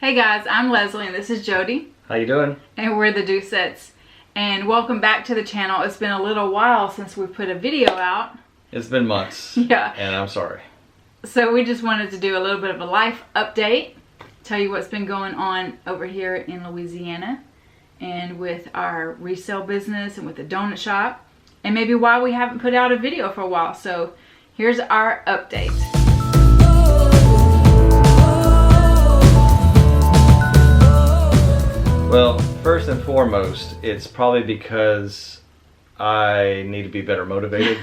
Hey guys, I'm Leslie and this is Jody. How you doing? And we're the Doucettes. And welcome back to the channel. It's been a little while since we put a video out. It's been months. Yeah. And I'm sorry. So we just wanted to do a little bit of a life update. Tell you what's been going on over here in Louisiana. And with our resale business and with the donut shop. And maybe why we haven't put out a video for a while. So here's our update. Well, first and foremost, it's probably because I need to be better motivated.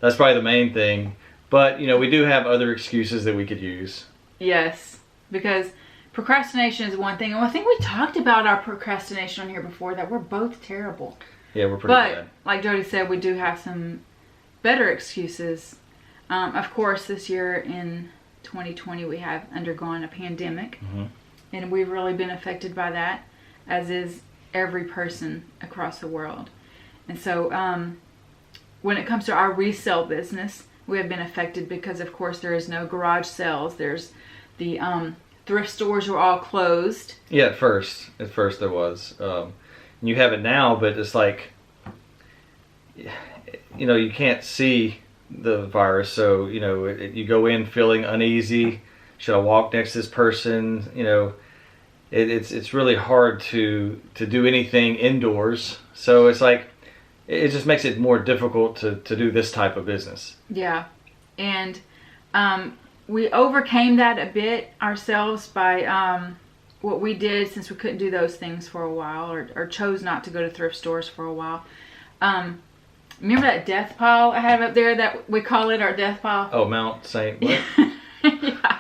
That's probably the main thing. But, you know, we do have other excuses that we could use. Yes, because procrastination is one thing. And I think we talked about our procrastination on here before, that we're both terrible. Yeah, we're pretty bad. But, like Jody said, we do have some better excuses. Of course, this year in 2020, we have undergone a pandemic. Mm-hmm. And we've really been affected by that, as is every person across the world. And so when it comes to our resale business, we have been affected because, of course, there is no garage sales. There's the thrift stores were all closed. Yeah, at first there was. You have it now, but it's like, you know, you can't see the virus. So, you know, you go in feeling uneasy. Should I walk next to this person? You know, it's really hard to do anything indoors. So it's like, it just makes it more difficult to do this type of business. Yeah. And we overcame that a bit ourselves by what we did, since we couldn't do those things for a while, or chose not to go to thrift stores for a while. Remember that death pile I have up there that we call it our death pile? Oh, Mount St. What? Yeah.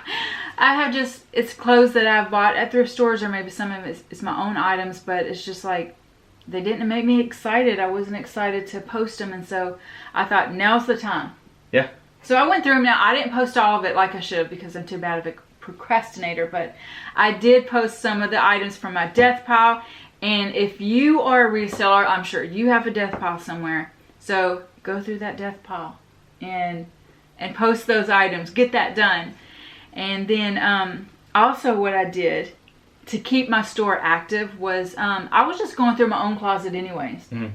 I have it's clothes that I've bought at thrift stores, or maybe some of it's my own items, but it's just like, they didn't make me excited. I wasn't excited to post them, and so I thought, now's the time. Yeah. So I went through them now. I didn't post all of it like I should have, because I'm too bad of a procrastinator, but I did post some of the items from my death pile. And if you are a reseller, I'm sure you have a death pile somewhere. So go through that death pile and post those items. Get that done. And then also what I did to keep my store active was I was just going through my own closet anyways. Mm-hmm.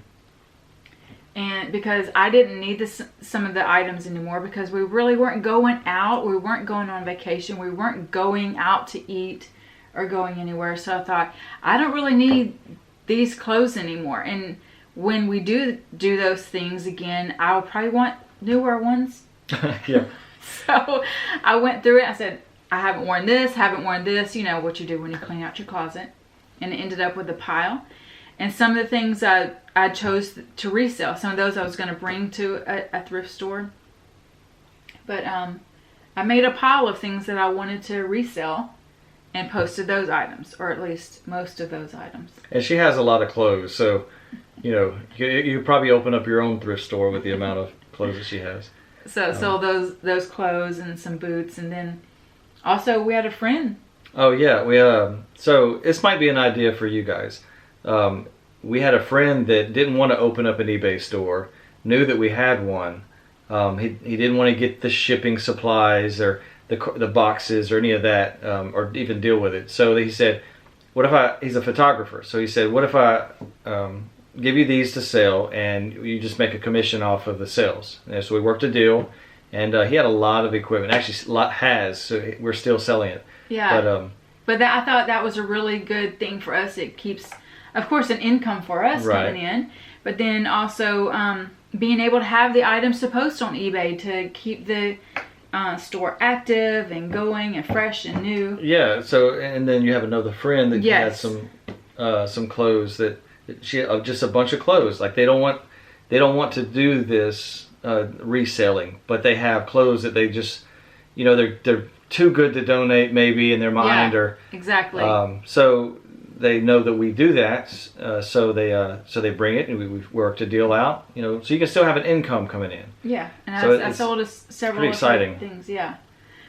And because I didn't need some of the items anymore, because we really weren't going out. We weren't going on vacation. We weren't going out to eat or going anywhere. So I thought, I don't really need these clothes anymore. And when we do those things again, I'll probably want newer ones. Yeah. So I went through it. I said, I haven't worn this, you know what you do when you clean out your closet. And it ended up with a pile. And some of the things I chose to resell. Some of those I was going to bring to a thrift store. But I made a pile of things that I wanted to resell and posted those items, or at least most of those items. And she has a lot of clothes, so, you know, you probably open up your own thrift store with the amount of clothes that she has. So sold those clothes and some boots, and then also we had a friend. Oh yeah, we so this might be an idea for you guys. We had a friend that didn't want to open up an eBay store, knew that we had one. He didn't want to get the shipping supplies or the boxes or any of that, or even deal with it. So he said, "What if he's a photographer, so he said, what if I give you these to sell, and you just make a commission off of the sales?" And so we worked a deal, and he had a lot of equipment. Actually, a lot has, so we're still selling it. Yeah. But I thought that was a really good thing for us. It keeps, of course, an income for us coming in, but then also being able to have the items to post on eBay to keep the store active and going and fresh and new. Yeah. So, and then you have another friend that had some clothes that she just a bunch of clothes. Like they don't want to do this reselling, but they have clothes that they just, you know, they're too good to donate maybe in their mind, or exactly. So they know that we do that, so they bring it, and we've worked a deal out, you know, so you can still have an income coming in. Yeah, and I sold us several exciting things. Yeah,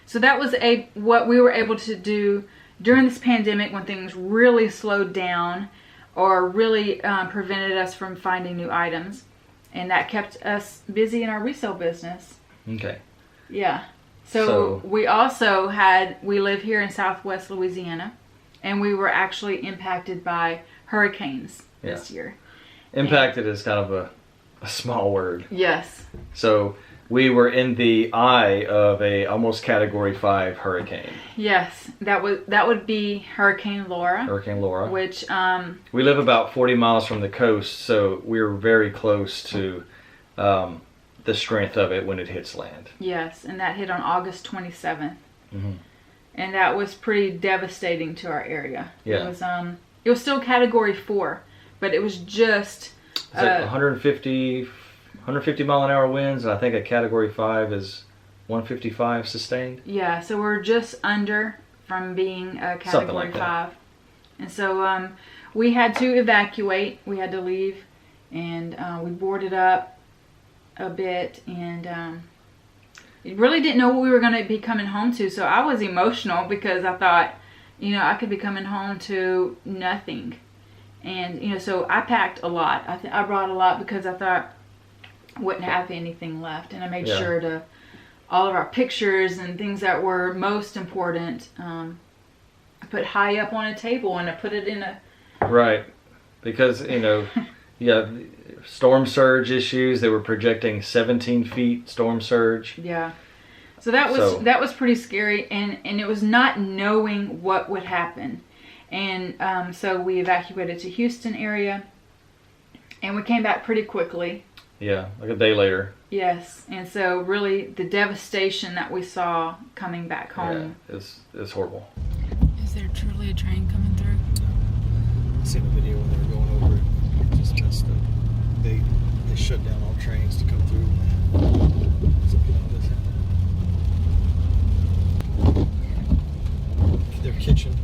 so that was what we were able to do during this pandemic, when things really slowed down or really prevented us from finding new items, and that kept us busy in our resale business. Okay. Yeah. So we live here in Southwest Louisiana, and we were actually impacted by hurricanes this year. Impacted is kind of a small word. Yes. So we were in the eye of a almost Category 5 hurricane. Yes, that would be Hurricane Laura. Hurricane Laura. Which we live about 40 miles from the coast, so we're very close to the strength of it when it hits land. Yes, and that hit on August 27th. Mm-hmm. And that was pretty devastating to our area. Yeah. It was still Category 4, but it was just... It's like 150 mile an hour winds, and I think a Category 5 is 155 sustained. Yeah, so we're just under from being a Category 5. And so we had to evacuate. We had to leave, and we boarded up a bit, and really didn't know what we were going to be coming home to. So I was emotional because I thought, I could be coming home to nothing. And, so I packed a lot. I brought a lot because I thought I wouldn't have anything left. And I made sure to, all of our pictures and things that were most important, I put high up on a table, and I put it in a... Right. Because, storm surge issues. They were projecting 17 feet storm surge. Yeah. So that was pretty scary, and it was not knowing what would happen. And so we evacuated to Houston area, and we came back pretty quickly. Yeah, like a day later. Yes, and so really the devastation that we saw coming back home. Yeah, it's horrible. Is there truly a train coming through? I seen a video when they were going over it. It just messed up. They shut down all trains to come through. Their kitchen.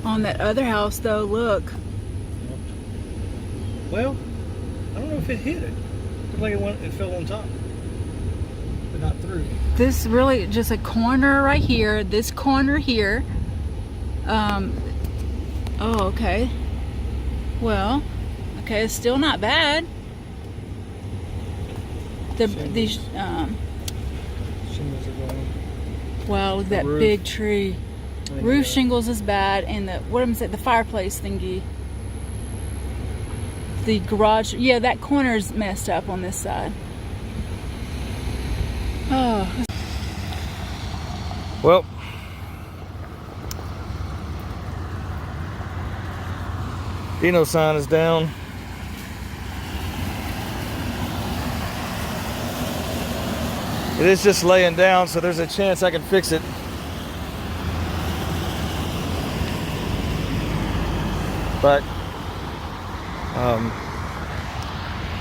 On that other house, though, look. Well, I don't know if it hit it. Looked like it fell on top, but not through. This really just a corner right here. This corner here. Oh, okay. Well, okay, it's still not bad. These shingles are going. Wow, look at that big tree. Roof shingles is bad, and the fireplace thingy. The garage, that corner's messed up on this side. Oh. Well, Dino sign is down. It is just laying down, so there's a chance I can fix it. But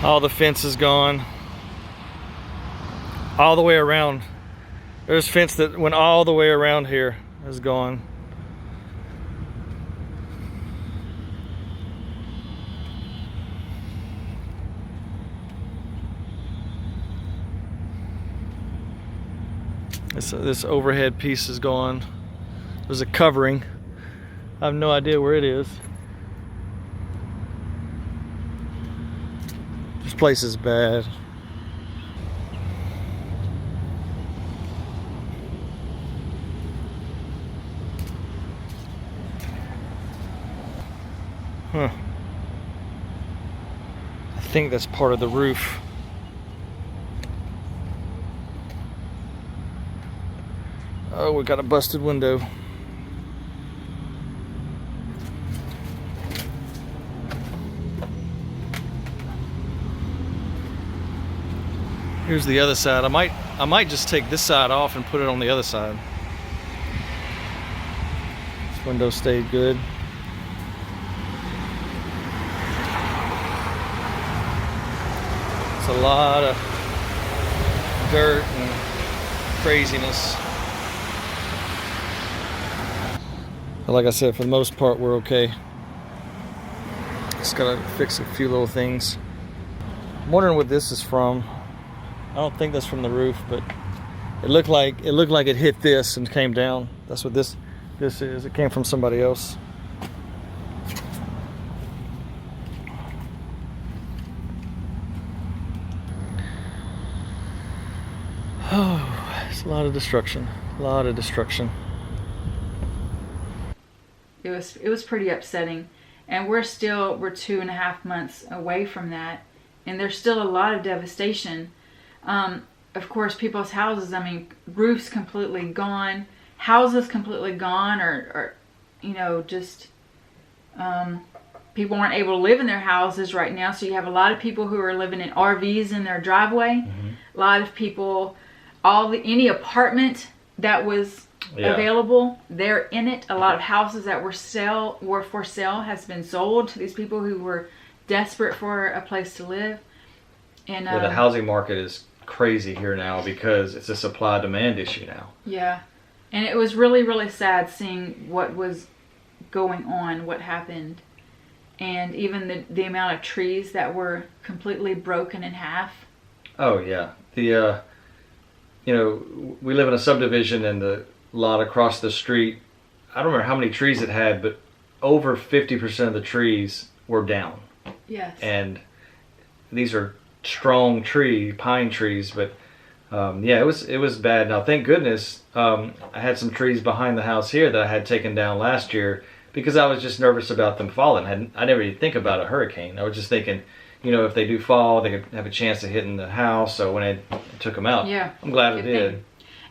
all the fence is gone. All the way around. There's fence that went all the way around here is gone. This overhead piece is gone. There's a covering. I have no idea where it is. This place is bad. Huh. I think that's part of the roof. Oh, we got a busted window. Here's the other side. I might just take this side off and put it on the other side. This window stayed good. It's a lot of dirt and craziness. But like I said, for the most part, we're okay. Just gotta fix a few little things. I'm wondering what this is from. I don't think that's from the roof, but it looked like it hit this and came down. That's what this is. It came from somebody else. Oh, it's a lot of destruction. A lot of destruction. It was pretty upsetting, and we're 2.5 months away from that, and there's still a lot of devastation. Of course, people's houses, I mean, roofs completely gone, houses completely gone, or just people weren't able to live in their houses right now. So you have a lot of people who are living in RVs in their driveway. A lot of people, any apartment that was available, they're in it. A lot of houses that were for sale has been sold to these people who were desperate for a place to live. And the housing market is crazy here now because it's a supply-demand issue now. Yeah, and it was really, really sad seeing what was going on, what happened, and even the amount of trees that were completely broken in half. Oh yeah, we live in a subdivision, and the lot across the street, I don't remember how many trees it had, but over 50% of the trees were down. Yes. And these are strong pine trees, but it was bad. Now thank goodness I had some trees behind the house here that I had taken down last year because I was just nervous about them falling. I never even think about a hurricane. I was just thinking, if they do fall, they could have a chance of hitting the house. So when I took them out, I'm glad it did.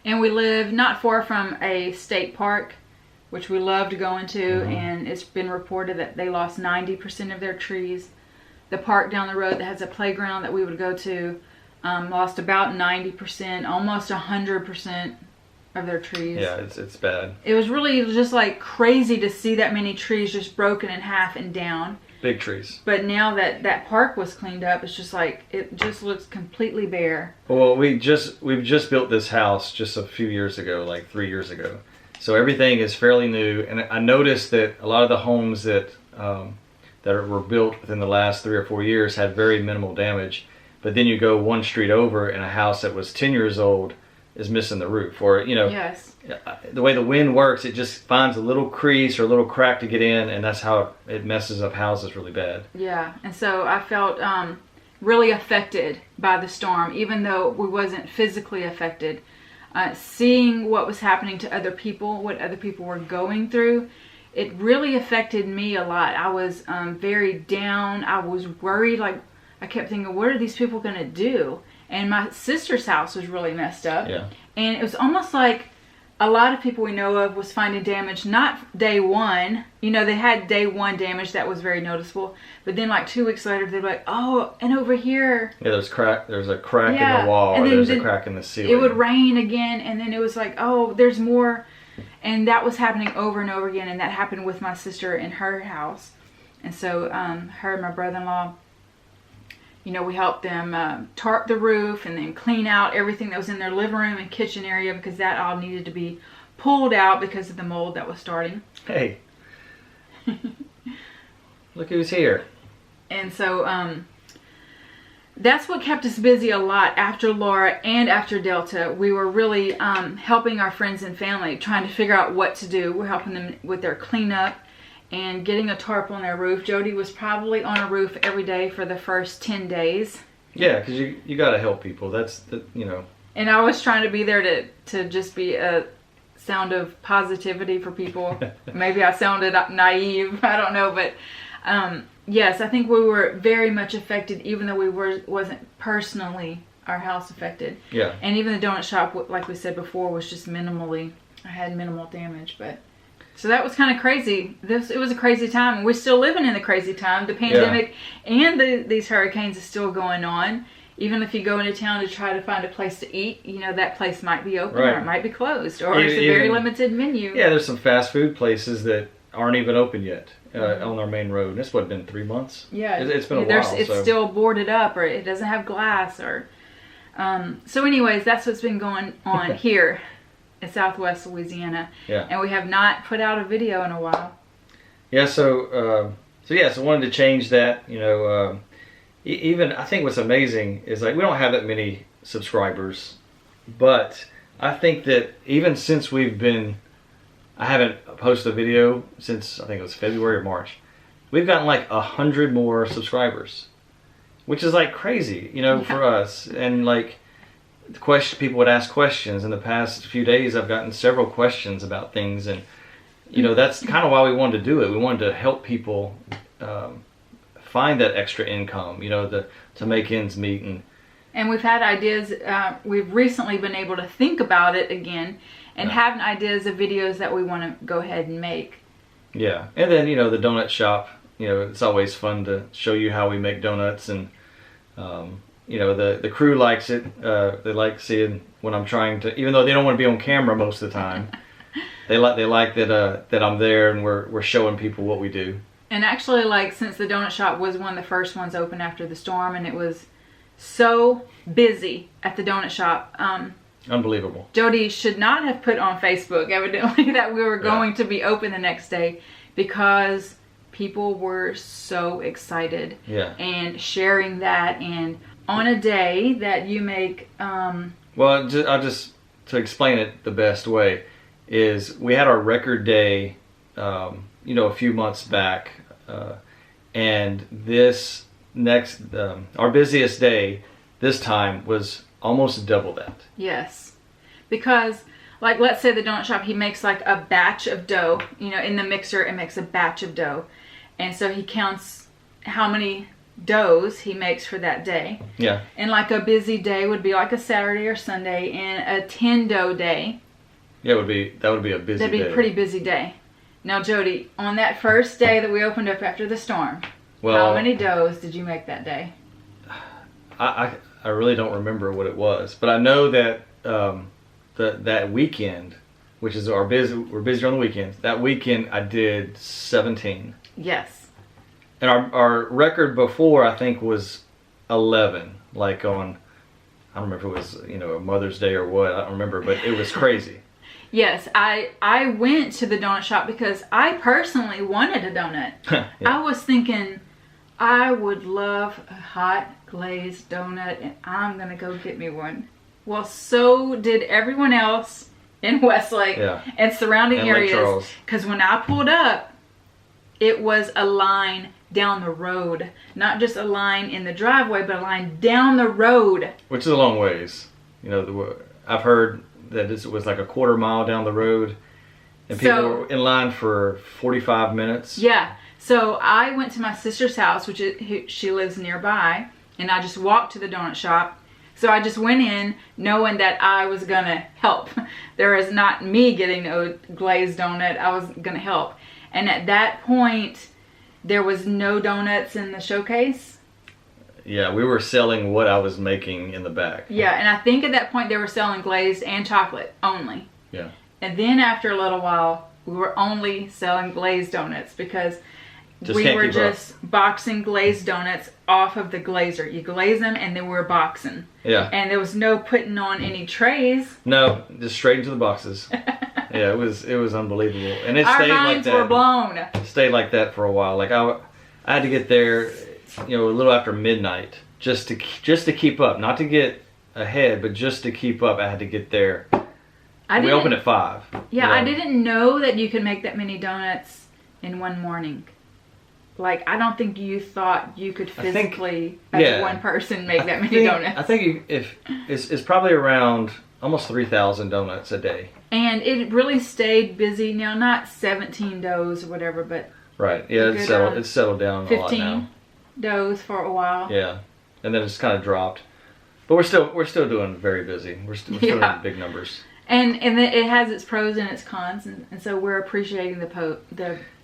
And we live not far from a state park, which we loved going to, and it's been reported that they lost 90% of their trees. The park down the road that has a playground that we would go to lost about 90%, almost 100% of their trees. Yeah, it's bad. It was really just like crazy to see that many trees just broken in half and down. Big trees. But now that park was cleaned up, it's just like, it just looks completely bare. Well, we've just built this house just a few years ago, like 3 years ago. So everything is fairly new, and I noticed that a lot of the homes that were built within the last 3 or 4 years had very minimal damage. But then you go one street over, and a house that was 10 years old is missing the roof, or Yes. The way the wind works, it just finds a little crease or a little crack to get in, and that's how it messes up houses really bad. Yeah, and so I felt really affected by the storm, even though we wasn't physically affected. Seeing what was happening to other people, what other people were going through, it really affected me a lot. I was very down. I was worried. Like, I kept thinking, what are these people going to do? And my sister's house was really messed up. Yeah. And it was almost like a lot of people we know of was finding damage, not day one. They had day one damage that was very noticeable. But then like 2 weeks later, they're like, oh, and over here. Yeah, there's a crack in the wall, or there's a crack in the ceiling. It would rain again, and then it was like, oh, there's more. And that was happening over and over again. And that happened with my sister in her house. And so her and my brother-in-law, we helped them tarp the roof and then clean out everything that was in their living room and kitchen area, because that all needed to be pulled out because of the mold that was starting. Hey. Look who's here. And so that's what kept us busy a lot after Laura and after Delta. We were really helping our friends and family, trying to figure out what to do. We're helping them with their cleanup and getting a tarp on their roof. Jody was probably on a roof every day for the first 10 days. Yeah, because you got to help people. And I was trying to be there to just be a sound of positivity for people. Maybe I sounded naive. I don't know. But yes, I think we were very much affected, even though wasn't personally our house affected. Yeah. And even the donut shop, like we said before, was just had minimal damage. But so that was kind of crazy. It was a crazy time. We're still living in the crazy time. The pandemic and these hurricanes is still going on. Even if you go into town to try to find a place to eat, that place might be open or it might be closed, or it's a very limited menu. Yeah, there's some fast food places that aren't even open yet on our main road. This would have been 3 months. Yeah, it's been a while. It's still boarded up, or it doesn't have glass, or So anyways, that's what's been going on here in Southwest Louisiana. Yeah. And we have not put out a video in a while. Yeah, so wanted to change that. Even I think what's amazing is like we don't have that many subscribers, but I think that even since I haven't posted a video since I think it was February or March, we've gotten like 100 more subscribers, which is like crazy, for us. And like people would ask questions. In the past few days, I've gotten several questions about things, and that's kind of why we wanted to do it. We wanted to help people find that extra income, to make ends meet. And we've had ideas. We've recently been able to think about it again and have ideas of videos that we want to go ahead and make. Yeah, and then the donut shop. It's always fun to show you how we make donuts, and the crew likes it. They like seeing when I'm trying to, even though they don't want to be on camera most of the time. They like that I'm there and we're showing people what we do. And actually, like, since the donut shop was one of the first ones open after the storm, and it was so busy at the donut shop. Unbelievable. Jody should not have put on Facebook, evidently, that we were going to be open the next day, because people were so excited. Yeah. And sharing that, and on a day that you make... Well, I'll just, to explain it the best way, is we had our record day, a few months back, and this next, our busiest day this time was almost double that. Yes, because like, let's say the donut shop, he makes like a batch of dough, in the mixer, it makes a batch of dough, and so he counts how many doughs he makes for that day. Yeah. And like a busy day would be like a Saturday or Sunday, and a 10 dough day. Yeah, that would be a busy day. That'd be a pretty busy day. Now, Jody, on that first day that we opened up after the storm, how many doughs did you make that day? I really don't remember what it was, but I know that that weekend, which is we're busy on the weekends. That weekend I did 17. Yes. And our record before, I think, was 11. Like on, I don't remember if it was a Mother's Day or what. I don't remember, but it was crazy. Yes, I went to the donut shop because I personally wanted a donut. Yeah. I was thinking I would love a hot glazed donut, and I'm going to go get me one. Well, so did everyone else in Westlake and surrounding areas. Because when I pulled up, it was a line down the road. Not just a line in the driveway, but a line down the road. Which is a long ways. I've heard that it was like a quarter mile down the road, and people were in line for 45 minutes. Yeah. So I went to my sister's house, she lives nearby, and I just walked to the donut shop. So I just went in knowing that I was going to help. There is not me getting a glazed donut. I was going to help. And at that point, there was no donuts in the showcase. Yeah, we were selling what I was making in the back. Yeah, and I think at that point they were selling glazed and chocolate only. Yeah. And then after a little while, we were only selling glazed donuts because we were just boxing glazed donuts off of the glazer. You glaze them and then we're boxing. Yeah. And there was no putting on any trays. No, just straight into the boxes. Yeah, it was unbelievable. And it Our stayed like minds that. were blown. It stayed like that for a while. Like I had to get there, a little after midnight just to keep up, not to get ahead, but just to keep up. I had to get there. We opened at 5. Yeah, I didn't know that you could make that many donuts in one morning. Like, I don't think you thought you could physically, as one person, make that many donuts. I think it's probably around almost 3,000 donuts a day. And it really stayed busy. Now, not 17 doughs or whatever, but right. Yeah, it's settled down a lot now. 15 doughs for a while. Yeah, and then it's kind of dropped, but we're still doing very busy. We're still doing big numbers. And it has its pros and its cons, and so we're appreciating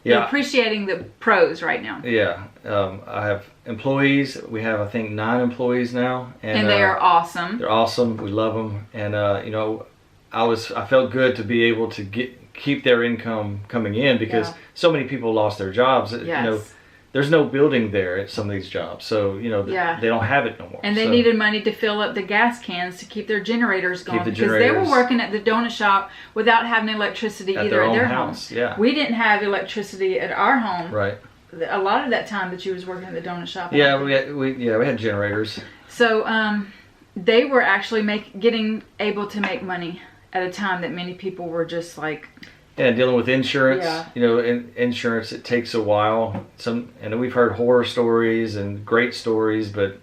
appreciating the pros right now. Yeah, I have employees. We have, I think, 9 employees now, and they are awesome. They're awesome. We love them, and I felt good to be able to keep their income coming in because so many people lost their jobs. Yes. there's no building there at some of these jobs, so you know they don't have it no more. And they needed money to fill up the gas cans to keep their generators going, because they were working at the donut shop without having electricity either at their house. Yeah, we didn't have electricity at our home. Right. A lot of that time that you was working at the donut shop. Yeah, we had generators. So they were actually getting able to make money at a time that many people were just like. Yeah, dealing with insurance. Yeah. You know, insurance, it takes a while. And we've heard horror stories and great stories, but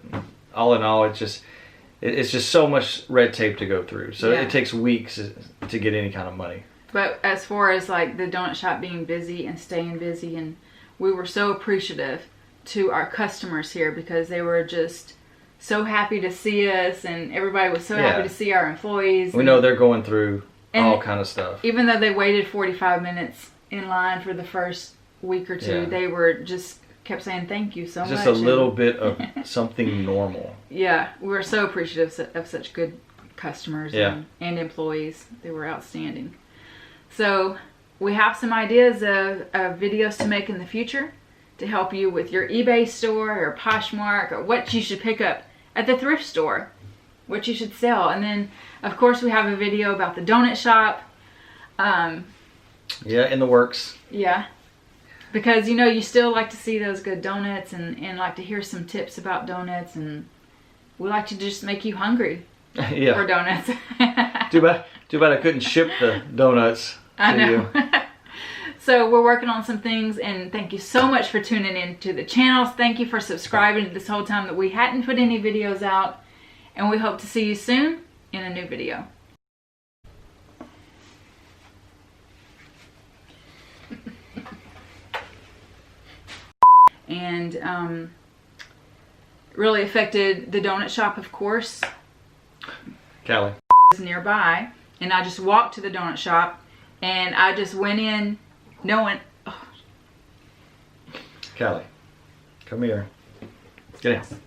all in all, it's just so much red tape to go through. So it takes weeks to get any kind of money. But as far as like the donut shop being busy and staying busy, and we were so appreciative to our customers here, because they were just so happy to see us, and everybody was so happy to see our employees. We know they're going through all kind of stuff. Even though they waited 45 minutes in line for the first week or two, they were just kept saying thank you so much. Just a little bit of something normal. Yeah, we were so appreciative of such good customers and employees. They were outstanding. So we have some ideas of videos to make in the future to help you with your eBay store or Poshmark, or what you should pick up at the thrift store, what you should sell. And then of course we have a video about the donut shop. Yeah, in the works. Yeah, because you know you still like to see those good donuts, and like to hear some tips about donuts, and we like to just make you hungry for donuts. Too bad I couldn't ship the donuts to you. So we're working on some things, and thank you so much for tuning in to the channels. Thank you for subscribing this whole time that we hadn't put any videos out, and we hope to see you soon in a new video. And really affected the donut shop, of course. Callie was nearby, and I just walked to the donut shop, and I just went in knowing. Oh. Callie, come here. Get in.